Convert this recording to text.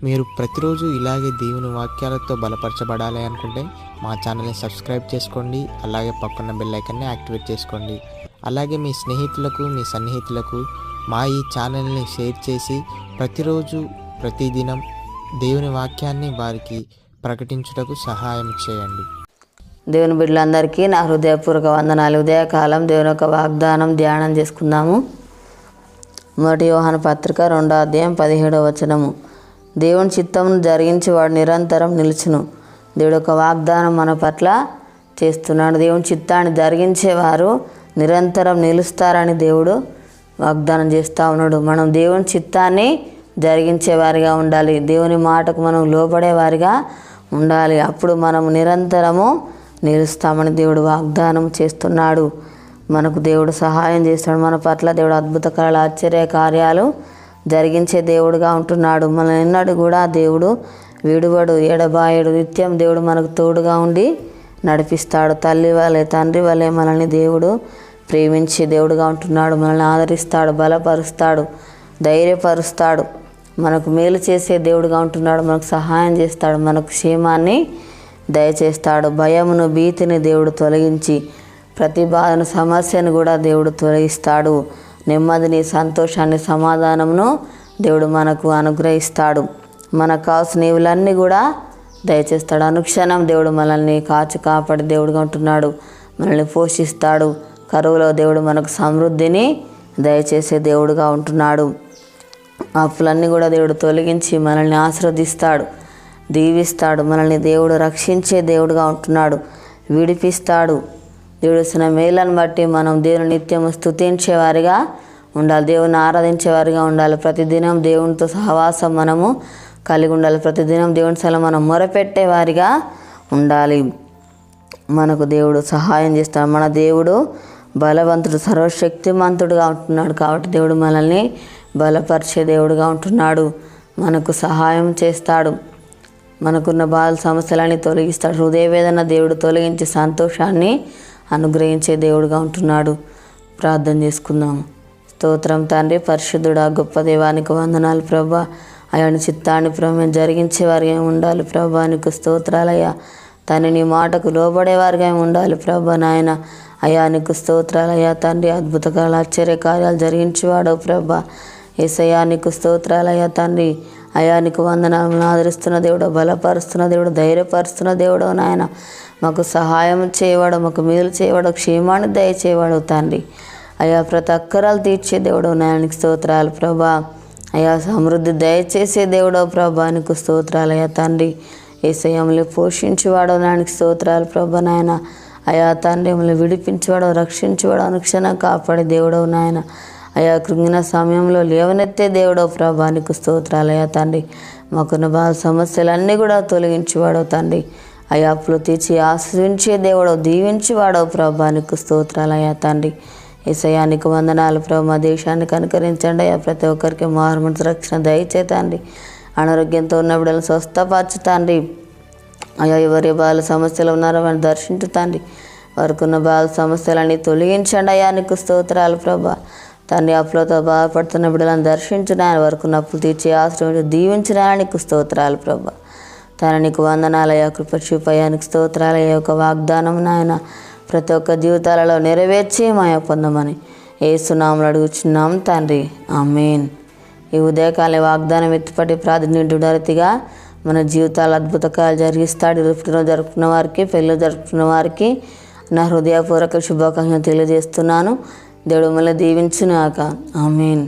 మీరు ప్రతిరోజు ఇలాగే దేవుని వాక్యాలతో బలపరచబడాలి అనుకుంటే మా ఛానల్ని సబ్స్క్రైబ్ చేసుకోండి. అలాగే పక్కన బెల్ ఐకాన్ని యాక్టివేట్ చేసుకోండి. అలాగే మీ స్నేహితులకు, మీ సన్నిహితులకు మా ఈ ఛానల్ని షేర్ చేసి ప్రతిరోజు ప్రతిదినం దేవుని వాక్యాన్ని వారికి ప్రకటించుటకు సహాయం చేయండి. దేవుని బిడ్డలందరికీ నా హృదయపూర్వక వందనాలు. ఉదయకాలం దేవుని యొక్క వాగ్దానం ధ్యానం చేసుకుందాము. 1 యోహాను పత్రిక 2వ అధ్యాయం 17వ వచనము. దేవుని చిత్తమును జరిగించి వాడు నిరంతరం నిలుచును. దేవుడు యొక్క వాగ్దానం మన పట్ల చేస్తున్నాడు. దేవుని చిత్తాన్ని జరిగించేవారు నిరంతరం నిలుస్తారని దేవుడు వాగ్దానం చేస్తూ ఉన్నాడు. మనం దేవుని చిత్తాన్ని జరిగించేవారిగా ఉండాలి. దేవుని మాటకు మనం లోబడేవారిగా ఉండాలి. అప్పుడు మనం నిరంతరము నిలుస్తామని దేవుడు వాగ్దానం చేస్తున్నాడు. మనకు దేవుడు సహాయం చేస్తాడు. మన పట్ల దేవుడు అద్భుతకరాలు, ఆశ్చర్య కార్యాలు జరిగించే దేవుడుగా ఉంటున్నాడు. మన ఎన్నడూ కూడా దేవుడు విడువడు, ఎడబాయడు. నిత్యం దేవుడు మనకు తోడుగా ఉండి నడిపిస్తాడు. తల్లి వలె, తండ్రి వలె మనల్ని దేవుడు ప్రేమించే దేవుడుగా ఉంటున్నాడు. మనల్ని ఆదరిస్తాడు, బలపరుస్తాడు, ధైర్యపరుస్తాడు. మనకు మేలు చేసే దేవుడుగా ఉంటున్నాడు. మనకు సహాయం చేస్తాడు, మనకు క్షేమాన్ని దయచేస్తాడు. భయమును, భీతిని దేవుడు తొలగించి ప్రతి బాధను, సమస్యను కూడా దేవుడు తొలగిస్తాడు. నెమ్మదిని, సంతోషాన్ని, సమాధానమును దేవుడు మనకు అనుగ్రహిస్తాడు. మనకు కావాల్సిన నీవులన్నీ కూడా దయచేస్తాడు. అనుక్షణం దేవుడు మనల్ని కాచి కాపాడి దేవుడుగా ఉంటున్నాడు. మనల్ని పోషిస్తాడు. కరువులో దేవుడు మనకు సమృద్ధిని దయచేసే దేవుడుగా ఉంటున్నాడు. అప్పులన్నీ కూడా దేవుడు తొలగించి మనల్ని ఆశీర్వదిస్తాడు, దీవిస్తాడు. మనల్ని దేవుడు రక్షించే దేవుడుగా ఉంటున్నాడు, విడిపిస్తాడు. దేవుడు ఇచ్చిన మేలను బట్టి మనం దేవుని నిత్యము స్తుతించేవారిగా ఉండాలి, దేవుని ఆరాధించేవారిగా ఉండాలి. ప్రతిదినం దేవునితో సహవాసం మనము కలిగి ఉండాలి. ప్రతిదినం దేవుని సల మనం మొరపెట్టేవారిగా ఉండాలి. మనకు దేవుడు సహాయం చేస్తాడు. మన దేవుడు బలవంతుడు, సర్వశక్తిమంతుడుగా ఉంటున్నాడు. కాబట్టి దేవుడు మనల్ని బలపరిచే దేవుడుగా ఉంటున్నాడు. మనకు సహాయం చేస్తాడు. మనకున్న బాధ, సమస్యలన్నీ తొలగిస్తాడు. హృదయ వేదన దేవుడు తొలగించి సంతోషాన్ని అనుగ్రహించే దేవుడుగా ఉంటున్నాడు. ప్రార్థన చేసుకుందాము. స్తోత్రం తండ్రి, పరిశుద్ధుడా, గొప్ప దేవానికి వందనాలు ప్రభా. అయాని చిత్తాన్ని మేము జరిగించే వారిగా ఉండాలి ప్రభా. నీకు స్తోత్రాలయ్యా. తండ్రి, నీ మాటకు లోబడేవారిగా ఉండాలి ప్రభా. నాయన అయా నీకు స్తోత్రాలయ్యా. తండ్రి, అద్భుతకాలు, ఆశ్చర్య కార్యాలు జరిగించేవాడవు ప్రభా. యేసయ్యా నీకు స్తోత్రాలయ్యా. తండ్రి అయా నీకు వందనాలను ఆదరిస్తున్న దేవుడు, బలపరుస్తున్న దేవుడు, ధైర్యపరుస్తున్న దేవుడు నాయన. మాకు సహాయం చేయవాడు, మాకు మేలు చేయవాడు, క్షేమాన్ని దయచేవాడు తండ్రి. అయా ప్రతి అక్కరాలు తీర్చే దేవుడు నాయనకి స్తోత్రాలు ప్రభా. అయా సమృద్ధి దయచేసే దేవుడో ప్రభా నీకు స్తోత్రాలయ్యా. తండ్రి యేసయ్యములు పోషించేవాడు నాయనకి స్తోత్రాలు ప్రభా. నాయన అయా తండ్రి మమ్మల్ని విడిపించేవాడు, రక్షించేవాడు, అనుక్షణం కాపాడే దేవుడవు నాయన. అయా కృంగిన సమయంలో లేవనెత్తే దేవుడో ప్రభా నీకు స్తోత్రాలయ్యా. తండ్రి మాకున్న బాధ, సమస్యలన్నీ కూడా తొలగించేవాడో తండ్రి. అయా అప్పులు తీర్చి ఆశ్రయించే దేవుడో, దీవించేవాడో ప్రభా నీకు స్తోత్రాలయ్యా. తండ్రి యేసయ్యా నీకు వందనాలు ప్రభా. మా దేశాన్ని కనుకరించండి అయ్యా. ప్రతి ఒక్కరికి మారుమనసు రక్షణ దయచేతండి. అనారోగ్యంతో ఉన్న బిడ్డలను స్వస్థపరచుతండి. అయ్యా ఎవరి బాధ సమస్యలు ఉన్నారో వారిని దర్శించుతండి. వారికి ఉన్న బాధ సమస్యలన్నీ తొలగించండి అయ్యా నీకు స్తోత్రాలు ప్రభా. తండ్రి అప్పులతో బాధపడుతున్న బిడ్డలను దర్శించిన వారికి ఉన్న అప్పులు తీర్చి ఆశ్రయించి దీవించిన నీకు స్తోత్రాలు ప్రభా. తన నీకు వందనాలయ్యా. కృప చూపయ్యా నీకు స్తోత్రాలయ్యా. ఒక వాగ్దానం నాయన ప్రతి ఒక్క జీవితాలలో నెరవేర్చి మాయ పొందమని యేసునామములో అడుగుచున్నాం తండ్రి, ఆమేన్. ఈ ఉదయకాల వాగ్దానం ఎత్తిపట్టి ప్రార్థనగా మన జీవితాలు అద్భుతకాలు జరిగిస్తాడు. పుట్టినరోజు జరుపుకున్న వారికి, పెళ్ళి జరుపుకున్న వారికి నా హృదయపూర్వక శుభాకాంక్షలు తెలియజేస్తున్నాను. దేవుడు మళ్ళీ దీవించునాక, ఆమేన్.